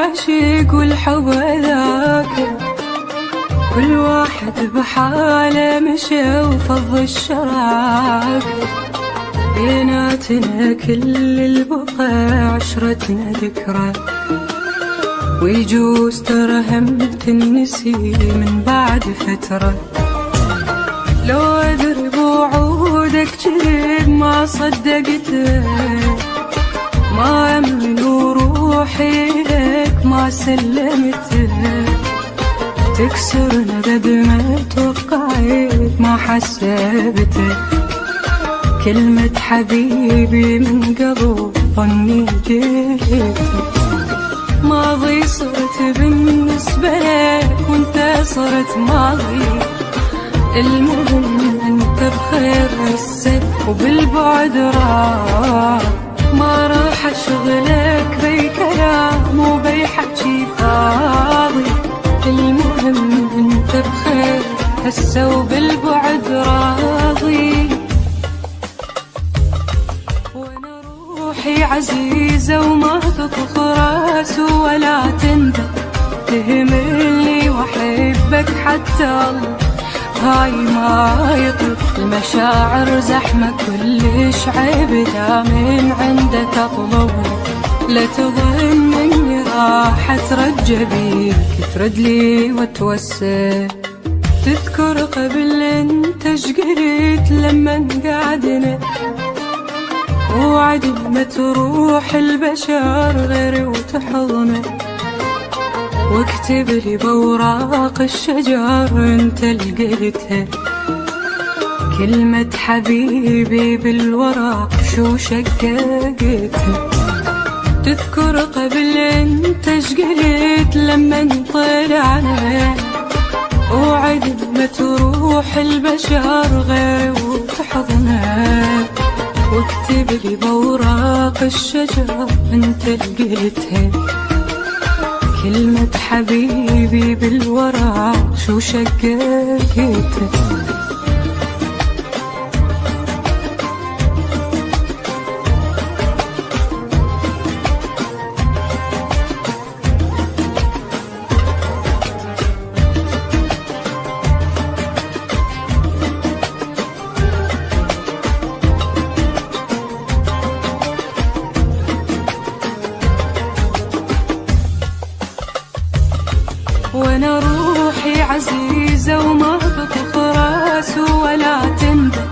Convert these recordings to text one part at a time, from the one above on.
عاشق والحب ذاكر، كل واحد بحاله مشى وفض الشراكر، بيناتنا كل البقى عشرتنا ذكرى، ويجوز ترهم تنسي من بعد فترة. لو أدري بوعودك جريب ما صدقته، ما أمن وروحي لك ما سلمته، تكسرنا قد ما توقعت ما حسبته، كلمة حبيبي من قبل ظني جيته، ماضي صرت بالنسبة لك وانت صرت ماضي، المهم انت بخير هسه وبالبعد راح، ما راح اشغلك بي كلام وبي حكي فاضي، المهم انت بخير هسه وبالبعد راضي. وانا روحي عزيزة وما تطخ راس ولا تندم، تهملني واحبك حتى الله هاي ما يطلق، المشاعر زحمة كلش عيب دا من عندك اطلبها، لا تظن اني راح اترجى بيك ترد لي وتوسع، تذكر قبل انت ايش قلت لما قعدنا، وعد ما تروح البشر غيري وتحضنه، واكتب لي بوراق الشجر انت اللي قلتها، كلمة حبيبي بالورق شو شققتها، تذكر قبل انت ايش قلت لما طلعنا، وعد ما تروح البشر غيري وتحضنها، واكتب لي بوراق الشجر انت اللي قلتها، كلمة حبيبي بالورق شو شققتها. وانا روحي عزيزة وما تطخ راس ولا تندم،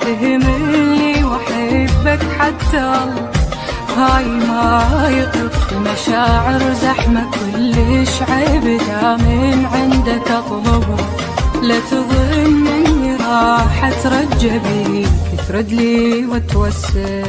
تهملني واحبك حتى الله هاي ما يطلق، المشاعر زحمة كلش عيب دا من عندك اطلبها، لا تظن اني راح اترجى بيك ترد لي وتوسع.